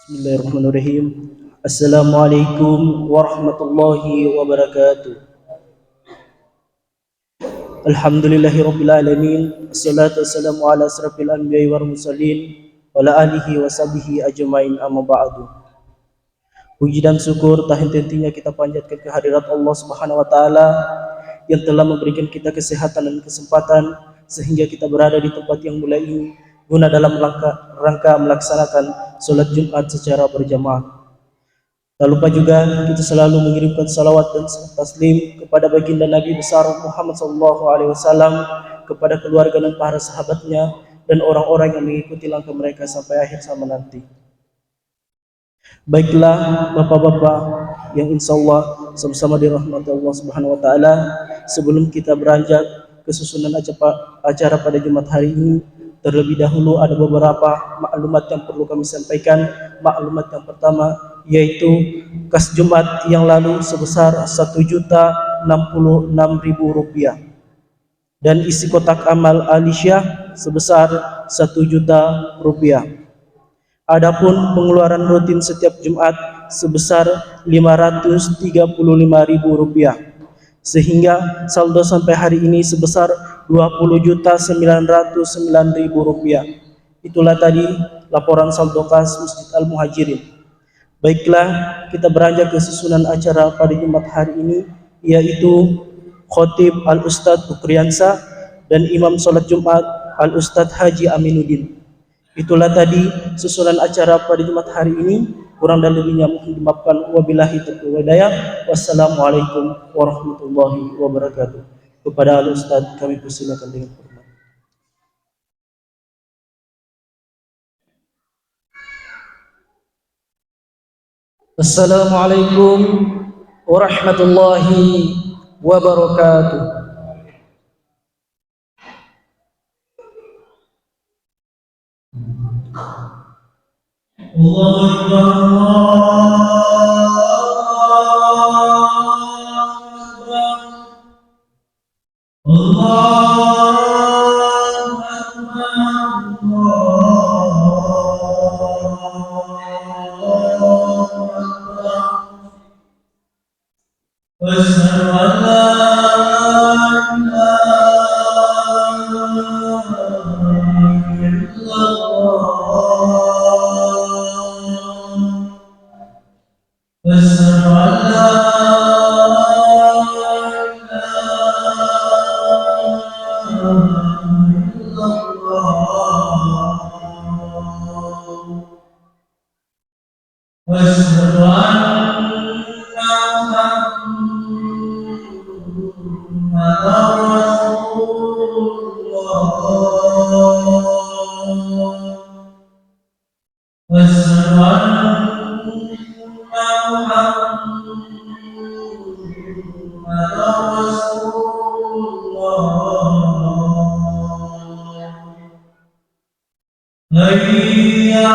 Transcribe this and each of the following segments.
Bismillahirrahmanirrahim. Assalamualaikum warahmatullahi wabarakatuh. Alhamdulillahirabbil alamin. Assalatu wassalamu ala asrafil anbiya'i wal mursalin wa ala alihi wa sahbihi ajmain, amma ba'du. Puji dan syukur tak henti-hentinya kita panjatkan kehadirat Allah Subhanahu wa taala yang telah memberikan kita kesehatan dan kesempatan sehingga kita berada di tempat yang mulia ini guna dalam rangka melaksanakan salat Jumat secara berjamaah. Tak lupa juga kita selalu mengirimkan salawat dan taslim kepada baginda Nabi besar Muhammad SAW, kepada keluarga dan para sahabatnya dan orang-orang yang mengikuti langkah mereka sampai akhir zaman nanti. Baiklah bapak-bapak yang insyaallah sama-sama dirahmati Allah Subhanahu wa taala, sebelum kita beranjak ke susunan acara pada Jumat hari ini, terlebih dahulu ada beberapa maklumat yang perlu kami sampaikan. Maklumat yang pertama yaitu kas Jumat yang lalu sebesar Rp1.066.000 dan isi kotak amal Alisyah sebesar Rp1.000.000. Adapun pengeluaran rutin setiap Jumat sebesar Rp535.000, sehingga saldo sampai hari ini sebesar Rp20.909.000. Itulah tadi laporan saldo kas Masjid Al-Muhajirin. Baiklah, kita beranjak ke susunan acara pada Jumat hari ini, yaitu Khotib Al-Ustadz Ukriansa dan Imam Salat Jumat Al-Ustadz Haji Aminuddin. Itulah tadi susunan acara pada Jumat hari ini. Kurang dan lebihnya mohon dimaafkan. Wabillahi taufiq wal hidayah. Wassalamualaikum warahmatullahi wabarakatuh. Kepada Al-Ustadz kami persilakan dengan hormat. Assalamualaikum warahmatullahi wabarakatuh. Allahu Akbar, Allahu Akbar, Allahu Akbar. Asyhadu an la ilaha illallah. Asyhadu an la ilaha illallah. Asyhadu anna Muhammadar Rasulullah. Asyhadu anna Muhammadar Rasulullah. Hayya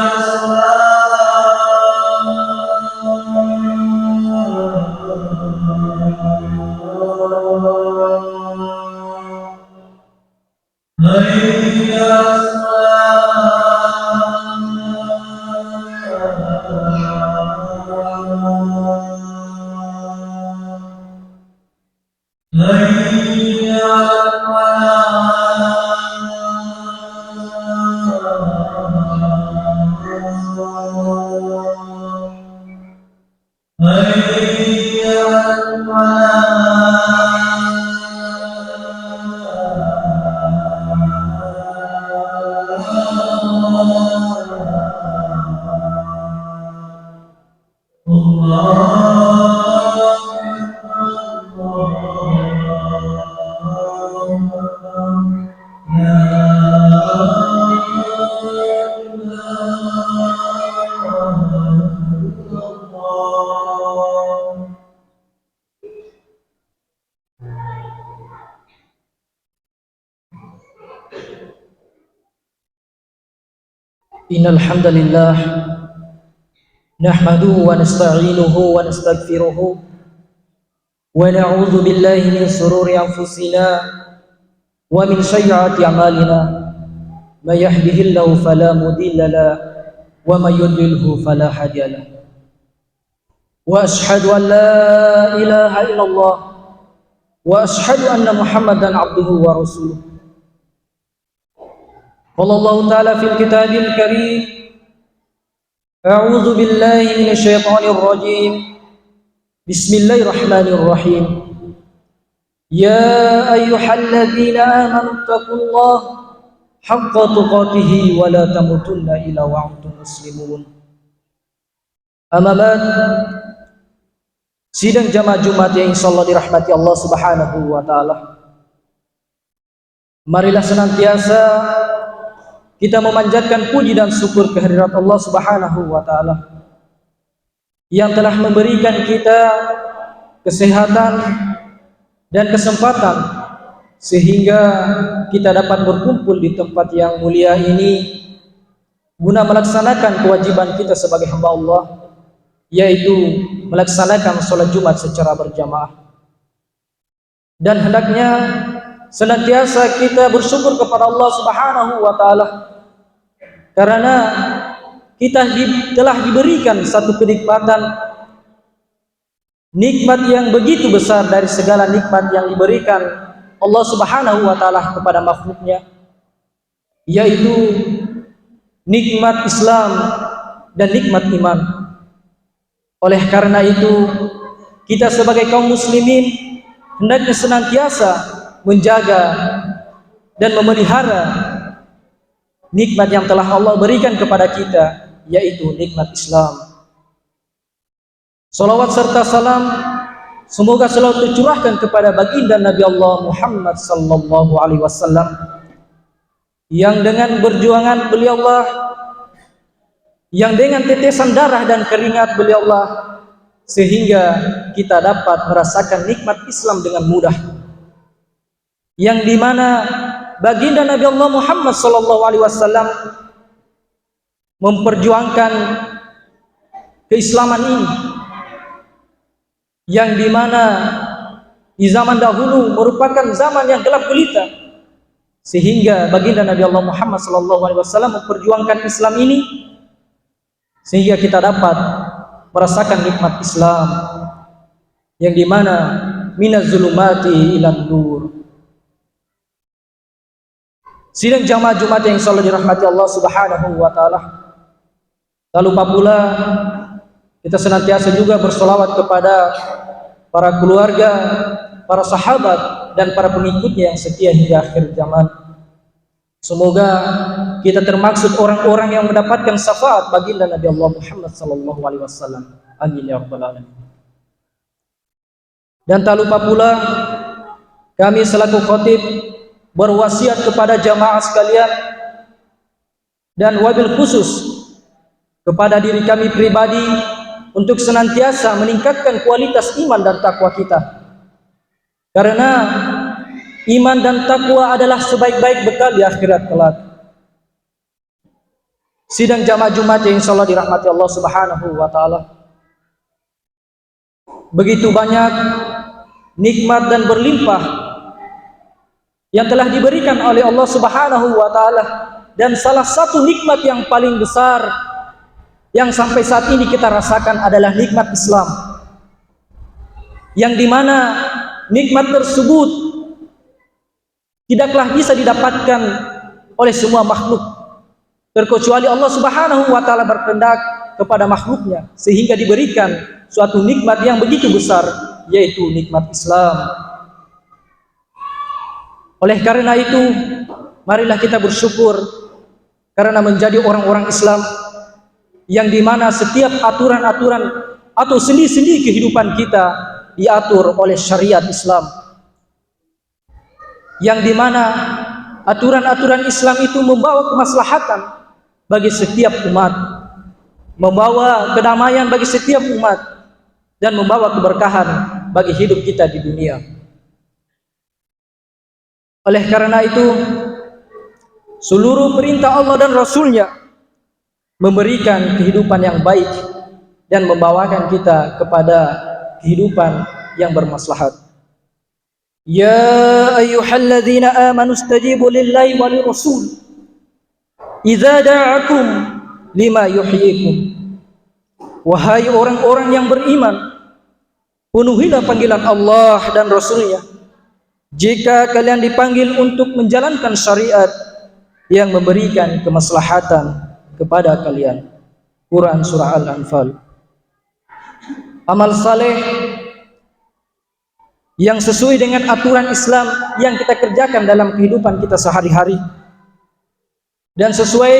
'Innal hamdalillah nahmaduhu wa nasta'inuhu wa nastaghfiruhu wa na'udzu billahi min shururi anfusina wa min sayyiati a'malina may yahdihillahu fala mudilla lahu ومن يضلله فلا هادي له وأشهد أن لا إله إلا الله وأشهد أن محمدا عبده ورسوله قال الله تعالى في الكتاب الكريم أعوذ بالله من الشيطان الرجيم بسم الله الرحمن الرحيم يا أيها الذين آمنوا اتقوا الله حق تقاته ولا تموتن إلا وأنتم مسلمون. Amma ba'd. Sidang jamaah Jumat yang insyaallah dirahmati Allah Subhanahu wa taala. Marilah senantiasa kita memanjatkan puji dan syukur kehadirat Allah Subhanahu wa taala yang telah memberikan kita kesehatan dan kesempatan sehingga kita dapat berkumpul di tempat yang mulia ini guna melaksanakan kewajiban kita sebagai hamba Allah, yaitu melaksanakan sholat Jumat secara berjamaah. Dan hendaknya senantiasa kita bersyukur kepada Allah Subhanahu wa taala karena kita telah diberikan satu kenikmatan, nikmat yang begitu besar dari segala nikmat yang diberikan Allah Subhanahu wa taala kepada makhluknya, yaitu nikmat Islam dan nikmat iman. Oleh karena itu, kita sebagai kaum muslimin hendaknya senantiasa menjaga dan memelihara nikmat yang telah Allah berikan kepada kita, yaitu nikmat Islam. Salawat serta salam semoga selalu tercurahkan kepada baginda Nabi Allah Muhammad sallallahu alaihi wasallam yang dengan perjuangan beliau Allah, yang dengan tetesan darah dan keringat beliau Allah, sehingga kita dapat merasakan nikmat Islam dengan mudah, yang dimana baginda Nabi Allah Muhammad sallallahu alaihi wasallam memperjuangkan keislaman ini, yang dimana di zaman dahulu merupakan zaman yang gelap gulita, sehingga baginda Nabi Allah Muhammad sallallahu alaihi wasallam memperjuangkan Islam ini sehingga kita dapat merasakan nikmat Islam, yang dimana minaz zulumati ilan nur. Sidang jamaah Jumat yang insyaallah dirahmati Allah Subhanahu wa taala. Tak lupa pula kita senantiasa juga bersolawat kepada para keluarga, para sahabat dan para pengikutnya yang setia hingga akhir zaman. Semoga kita termaksud orang-orang yang mendapatkan syafaat baginda Nabi Allah Muhammad sallallahu alaihi wasallam. Amin ya rabbal alamin. Dan tak lupa pula kami selaku khatib berwasiat kepada jamaah sekalian dan wabil khusus kepada diri kami pribadi untuk senantiasa meningkatkan kualitas iman dan takwa kita, karena iman dan takwa adalah sebaik-baik bekal di akhirat kelak. Sidang jamaah Jumat yang insyaallah dirahmati Allah Subhanahu wa taala, begitu banyak nikmat dan berlimpah yang telah diberikan oleh Allah Subhanahu wa taala, dan salah satu nikmat yang paling besar yang sampai saat ini kita rasakan adalah nikmat Islam, yang dimana nikmat tersebut tidaklah bisa didapatkan oleh semua makhluk, terkecuali Allah Subhanahu wa taala berkehendak kepada makhluknya sehingga diberikan suatu nikmat yang begitu besar, yaitu nikmat Islam. Oleh karena itu, marilah kita bersyukur karena menjadi orang-orang Islam, yang dimana setiap aturan-aturan atau sendi-sendi kehidupan kita diatur oleh syariat Islam, yang dimana aturan-aturan Islam itu membawa kemaslahatan bagi setiap umat, membawa kedamaian bagi setiap umat, dan membawa keberkahan bagi hidup kita di dunia. Oleh karena itu, seluruh perintah Allah dan Rasul-Nya memberikan kehidupan yang baik dan membawakan kita kepada kehidupan yang bermaslahat. Ya ayyuhalladzina amanu istajibu lillahi wa lirrasul idza da'akum lima yuhyikum. Wahai orang-orang yang beriman, penuhilah panggilan Allah dan Rasul-Nya jika kalian dipanggil untuk menjalankan syariat yang memberikan kemaslahatan kepada kalian. Quran Surah Al-Anfal. Amal saleh yang sesuai dengan aturan Islam yang kita kerjakan dalam kehidupan kita sehari-hari dan sesuai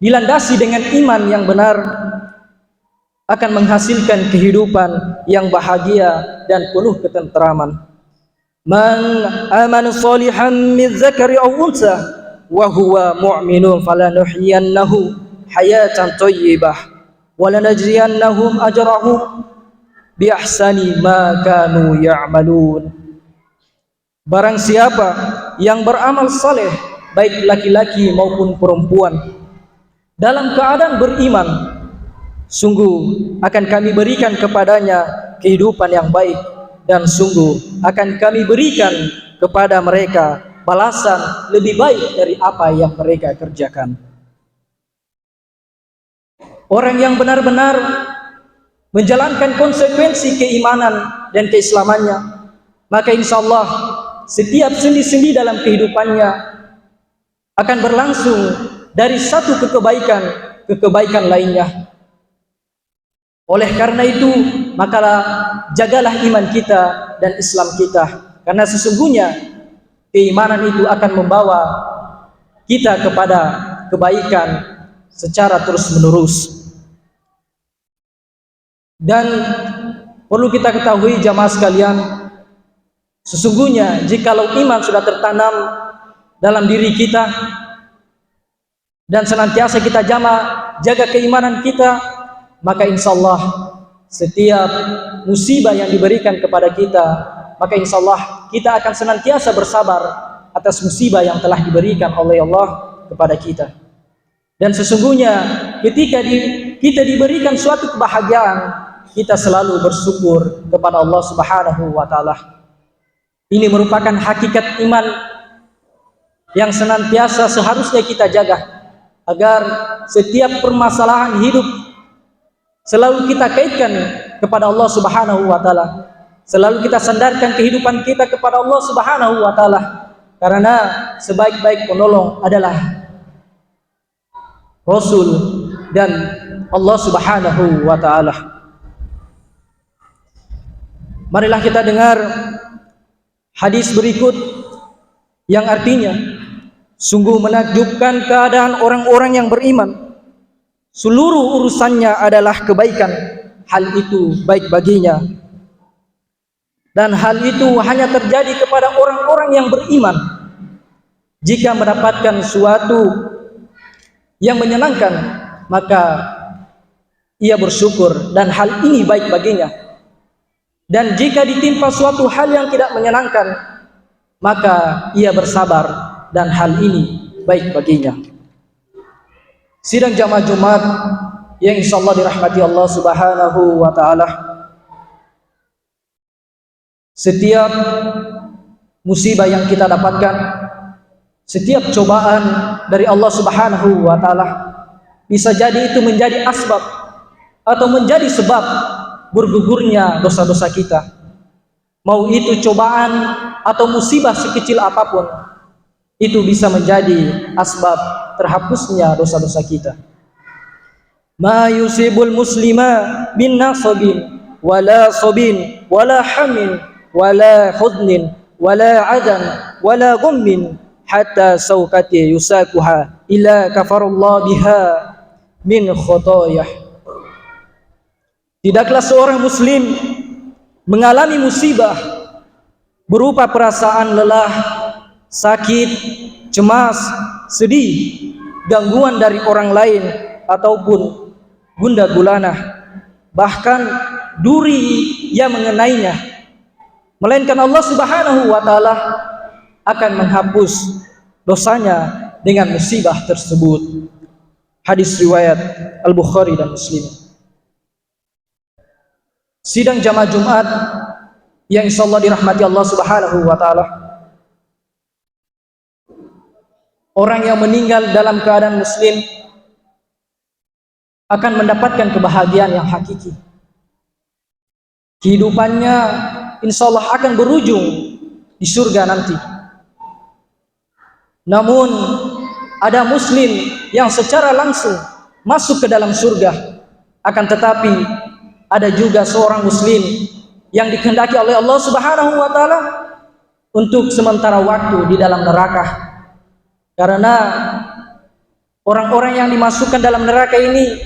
dilandasi dengan iman yang benar akan menghasilkan kehidupan yang bahagia dan penuh ketentraman. Man amana salihan min dzakari aw unsa wa huwa mu'minun falanuhyiyannahu hayatan thayyibah wa lanajziyannahum ajrahum bi ahsani ma kanu ya'malun. Barang siapa yang beramal saleh, baik laki-laki maupun perempuan, dalam keadaan beriman, sungguh akan kami berikan kepadanya kehidupan yang baik, dan sungguh akan kami berikan kepada mereka balasan lebih baik dari apa yang mereka kerjakan. Orang yang benar-benar menjalankan konsekuensi keimanan dan keislamannya, maka insyaallah setiap sendi-sendi dalam kehidupannya akan berlangsung dari satu kebaikan ke kebaikan lainnya. Oleh karena itu, maka jagalah iman kita dan Islam kita, karena sesungguhnya keimanan itu akan membawa kita kepada kebaikan secara terus-menerus. Dan perlu kita ketahui jamaah sekalian, sesungguhnya jikalau iman sudah tertanam dalam diri kita dan senantiasa kita jaga keimanan kita, maka insyaallah setiap musibah yang diberikan kepada kita, maka insyaallah kita akan senantiasa bersabar atas musibah yang telah diberikan oleh Allah kepada kita. Dan sesungguhnya ketika kita diberikan suatu kebahagiaan, kita selalu bersyukur kepada Allah Subhanahu wa taala. Ini merupakan hakikat iman yang senantiasa seharusnya kita jaga, agar setiap permasalahan hidup selalu kita kaitkan kepada Allah Subhanahu wa taala. Selalu kita sandarkan kehidupan kita kepada Allah Subhanahu wa taala, karena sebaik-baik penolong adalah Rasul dan Allah Subhanahu wa taala. Marilah kita dengar hadis berikut yang artinya, sungguh menakjubkan keadaan orang-orang yang beriman. Seluruh urusannya adalah kebaikan, hal itu baik baginya. Dan hal itu hanya terjadi kepada orang-orang yang beriman. Jika mendapatkan suatu yang menyenangkan, maka ia bersyukur dan hal ini baik baginya. Dan jika ditimpa suatu hal yang tidak menyenangkan, maka ia bersabar dan hal ini baik baginya. Sidang jamaah Jumat yang insyaallah dirahmati Allah Subhanahu wa taala, setiap musibah yang kita dapatkan, setiap cobaan dari Allah Subhanahu wa taala, bisa jadi itu menjadi asbab atau menjadi sebab bergugurnya dosa-dosa kita. Mau itu cobaan atau musibah sekecil apapun, itu bisa menjadi asbab terhapusnya dosa-dosa kita. Ma yusibul muslima bin nasabin wala sabin wala hamin wala hudnin wala adan wala gummin hatta saukati yusakuha ila kafarullah biha min khotoyah. Tidaklah seorang muslim mengalami musibah berupa perasaan lelah, sakit, cemas, sedih, gangguan dari orang lain, ataupun gundah gulana, bahkan duri yang mengenainya, melainkan Allah Subhanahu wa taala akan menghapus dosanya dengan musibah tersebut. Hadis riwayat Al-Bukhari dan Muslim. Sidang jamaah Jumat yang insyaallah dirahmati Allah Subhanahu wa taala, orang yang meninggal dalam keadaan muslim akan mendapatkan kebahagiaan yang hakiki. Kehidupannya insya Allah akan berujung di surga nanti. Namun ada muslim yang secara langsung masuk ke dalam surga, akan tetapi ada juga seorang muslim yang dikehendaki oleh Allah Subhanahu wa taala untuk sementara waktu di dalam neraka. Karena orang-orang yang dimasukkan dalam neraka ini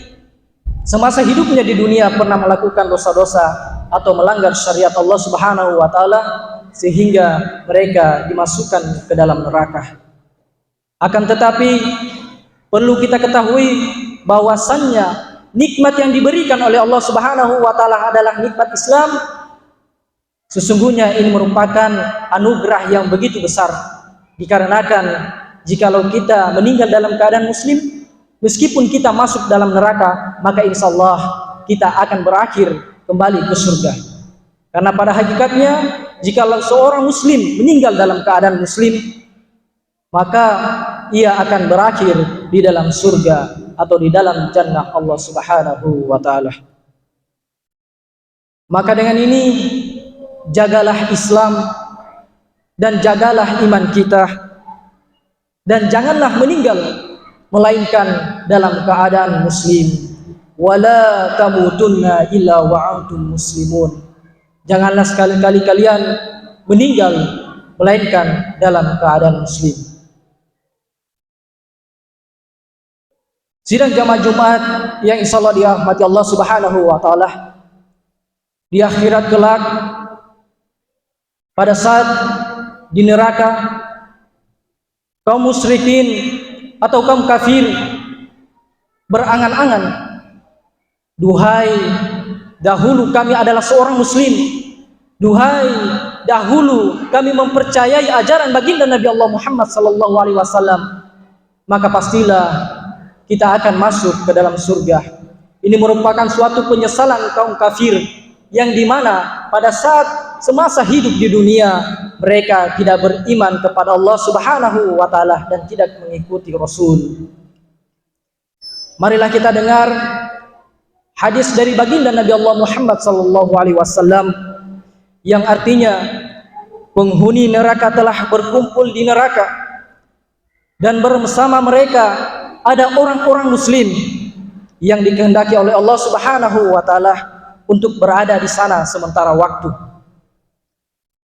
semasa hidupnya di dunia pernah melakukan dosa-dosa atau melanggar syariat Allah Subhanahu wa taala, sehingga mereka dimasukkan ke dalam neraka. Akan tetapi perlu kita ketahui bahwasannya nikmat yang diberikan oleh Allah Subhanahu wa taala adalah nikmat Islam. Sesungguhnya ini merupakan anugerah yang begitu besar, dikarenakan jikalau kita meninggal dalam keadaan muslim, meskipun kita masuk dalam neraka, maka insya Allah kita akan berakhir kembali ke surga. Karena pada hakikatnya jikalau seorang muslim meninggal dalam keadaan muslim, maka ia akan berakhir di dalam surga atau di dalam jannah Allah Subhanahu wa taala. Maka dengan ini jagalah Islam dan jagalah iman kita, dan janganlah meninggal melainkan dalam keadaan muslim. Wala tamutunna illa wa antum muslimun. Janganlah sekali-kali kalian meninggal melainkan dalam keadaan muslim. Sidang jamaah Jumat yang insyaallah dirahmati Allah Subhanahu wa taala, di akhirat kelak pada saat di neraka kaum musyrikin atau kaum kafir berangan-angan, duhai dahulu kami adalah seorang muslim, duhai dahulu kami mempercayai ajaran baginda Nabi Allah Muhammad sallallahu alaihi wasallam, maka pastilah kita akan masuk ke dalam surga. Ini merupakan suatu penyesalan kaum kafir yang dimana pada saat semasa hidup di dunia mereka tidak beriman kepada Allah Subhanahu wa taala dan tidak mengikuti Rasul. Marilah kita dengar hadis dari baginda Nabi Allah Muhammad sallallahu alaihi wasallam yang artinya penghuni neraka telah berkumpul di neraka dan bersama mereka ada orang-orang muslim yang dikehendaki oleh Allah Subhanahu wa taala untuk berada di sana sementara waktu.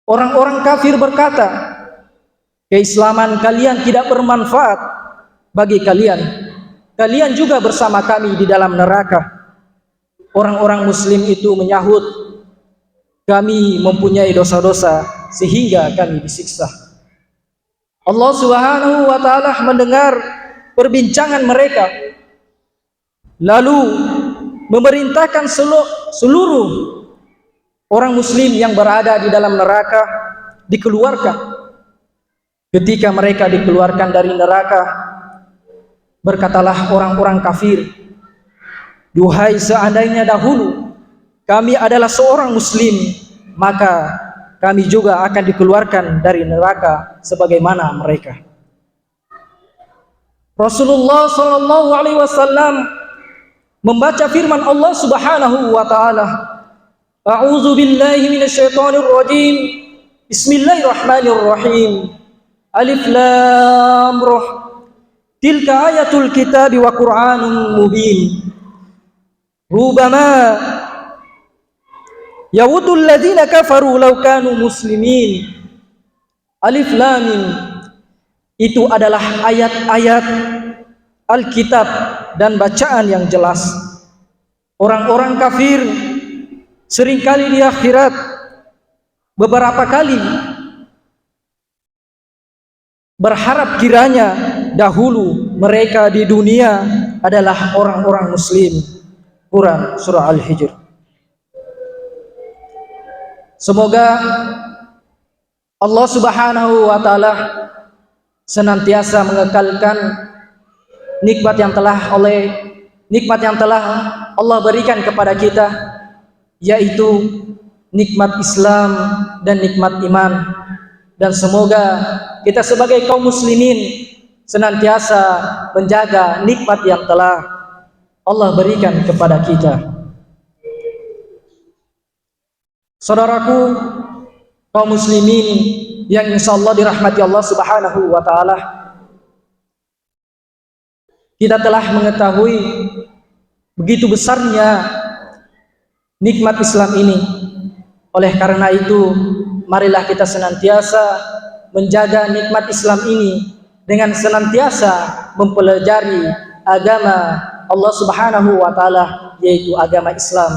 Orang-orang kafir berkata, keislaman kalian tidak bermanfaat bagi kalian. Kalian juga bersama kami di dalam neraka. Orang-orang muslim itu menyahut, kami mempunyai dosa-dosa sehingga kami disiksa. Allah Subhanahu wa taala mendengar perbincangan mereka, lalu memerintahkan seluruh orang muslim yang berada di dalam neraka dikeluarkan. Ketika mereka dikeluarkan dari neraka, berkatalah orang-orang kafir, duhai seandainya dahulu kami adalah seorang muslim, maka kami juga akan dikeluarkan dari neraka sebagaimana mereka. Rasulullah sallallahu alaihi wasallam membaca firman Allah Subhanahu wa taala, A'udzu billahi minasyaitonir rajim. Bismillahirrahmanirrahim. Alif lam ra. Tilka ayatul kitab wa Qur'anun mubin. Rubama yawadul ladzina kafaru law kanu muslimin. Alif lam mim. Itu adalah ayat-ayat Alkitab dan bacaan yang jelas. Orang-orang kafir seringkali di akhirat beberapa kali berharap kiranya dahulu mereka di dunia adalah orang-orang muslim. Quran surah Al-Hijr. Semoga Allah Subhanahu wa taala senantiasa mengekalkan nikmat yang telah Allah berikan kepada kita, yaitu nikmat Islam dan nikmat iman. Dan semoga kita sebagai kaum muslimin senantiasa menjaga nikmat yang telah Allah berikan kepada kita. Saudaraku, kaum muslimin yang insyaallah dirahmati Allah Subhanahu wa taala, kita telah mengetahui begitu besarnya nikmat Islam ini. Oleh karena itu, marilah kita senantiasa menjaga nikmat Islam ini dengan senantiasa mempelajari agama Allah Subhanahu wa taala, yaitu agama Islam.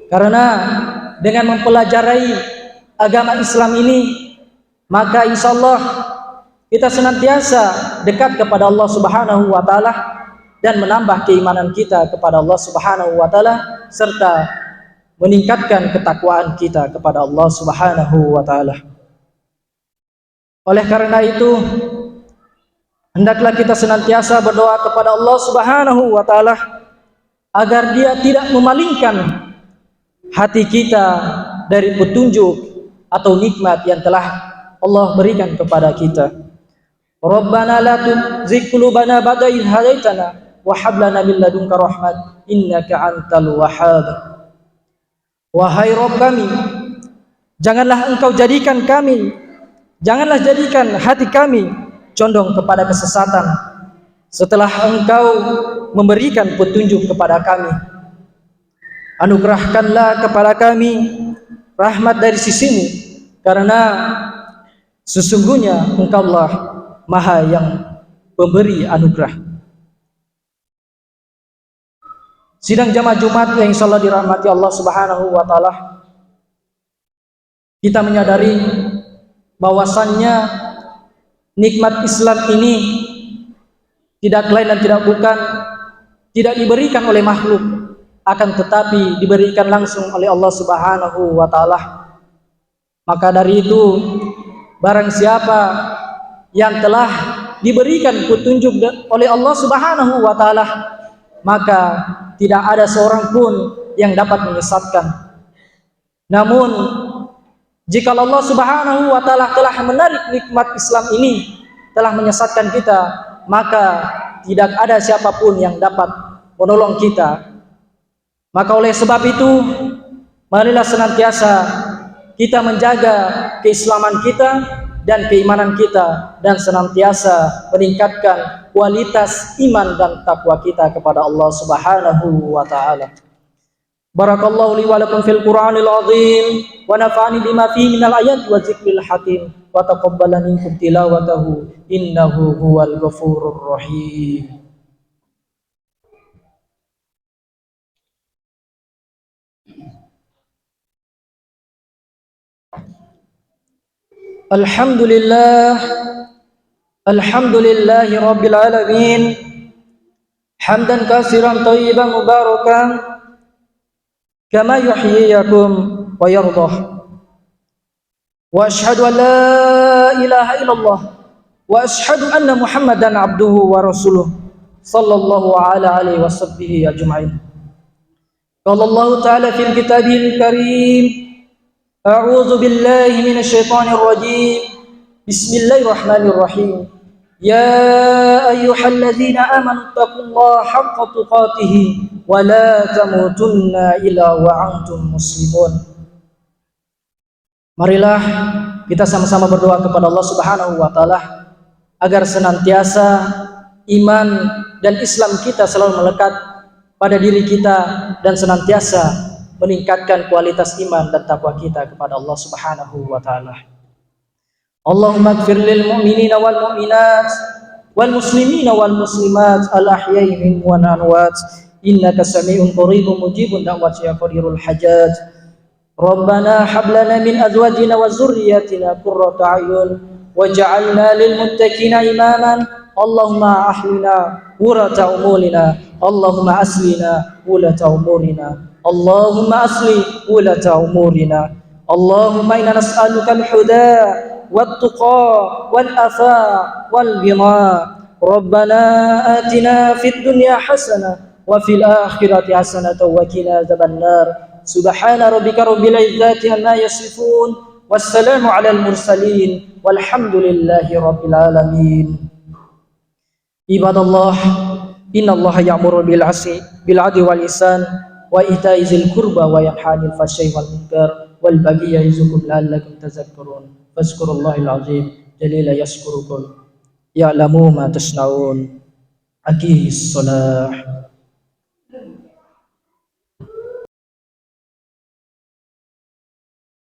Karena dengan mempelajari agama Islam ini, maka insyaallah kita senantiasa dekat kepada Allah Subhanahu wa taala dan menambah keimanan kita kepada Allah Subhanahu wa taala serta meningkatkan ketakwaan kita kepada Allah Subhanahu wa taala. Oleh karena itu, hendaklah kita senantiasa berdoa kepada Allah Subhanahu wa taala agar Dia tidak memalingkan hati kita dari petunjuk atau nikmat yang telah Allah berikan kepada kita. Rabbana la tuzigh qulubana ba'da idh hadaitana wa hab lana min ladunka rahmat innaka antal wahhab. Wahai Rabb kami, janganlah jadikan hati kami condong kepada kesesatan setelah Engkau memberikan petunjuk kepada kami. Anugerahkanlah kepada kami rahmat dari sisimu, karena sesungguhnya Engkaulah Maha yang pemberi anugerah. Sidang jamaah Jumat yang insyaallah dirahmati Allah Subhanahu wa taala, kita menyadari bahwasannya nikmat Islam ini tidak lain dan tidak bukan tidak diberikan oleh makhluk, akan tetapi diberikan langsung oleh Allah Subhanahu wa taala. Maka dari itu, barang siapa yang telah diberikan petunjuk oleh Allah Subhanahu wa taala, maka tidak ada seorang pun yang dapat menyesatkan. Namun jika Allah Subhanahu wa taala telah menarik nikmat Islam ini, telah menyesatkan kita, maka tidak ada siapapun yang dapat menolong kita. Maka oleh sebab itu, marilah senantiasa kita menjaga keislaman kita dan keimanan kita, dan senantiasa meningkatkan kualitas iman dan takwa kita kepada Allah Subhanahu wa taala. Barakallahu li wa lakum fil Qur'anil azim wa nafa'ani bima fihi minal ayati wa dzikril hakim wa taqabbala minkum tilawatahu innahu huwal ghafurur rahim. Alhamdulillahi rabbil alamin, hamdan katsiran thayyiban mubarakan kama yuhyikum wa yardah. Wa ashhadu an la ilaha illallah wa ashhadu anna Muhammadan abduhu wa rasuluh sallallahu alaihi washabbihi ajma'in. Qala Allah ta'ala fil kitabil karim, a'udzu billahi minasy syaithanir rajim. Bismillahirrahmanirrahim. Ya ayyuhalladzina amanu taqullaha haqqa tuqatih wa la tamutunna illa wa antum muslimun. Marilah kita sama-sama berdoa kepada Allah Subhanahu wa taala agar senantiasa iman dan Islam kita selalu melekat pada diri kita dan senantiasa meningkatkan kualitas iman dan takwa kita kepada Allah Subhanahu wa taala. Allahumma ighfir lil mu'minina wal mu'minat wal muslimina wal muslimat al ahya'i minhum wal amwat innaka sami'un qaribun mujibun da'wati ya qadirul hajat. Rabbana hab lana min azwajina wa dzurriyyatina qurrata a'yun waj'alna lil muttaqina imaman. Allahumma ahlina wurata umurina, Allahumma aslina wulata umurina, Allahumma asli wulata umurina. Allahumma inna nas'aluka al-huda wat-tuqa wal-afa wal-ghina. Rabbana atina fid dunya hasanah wa fil akhirati hasanah wa qina adzabannar. Subhana rabbika rabbil izzati amma yasifun, wassalamu alal mursalin, walhamdulillahi rabbil alamin. Ibadallah, Innallaha ya'muru bil 'adli wal ihsan wa ita'i dzil qurba wa yanha 'anil fahsya'i wal munkar wal baghi ya'izukum la'allakum tadhakkarun. Fazkurullahal 'azim jalila yashkurukum. Ya'lamu ma tasna'un. Aqimis shalah.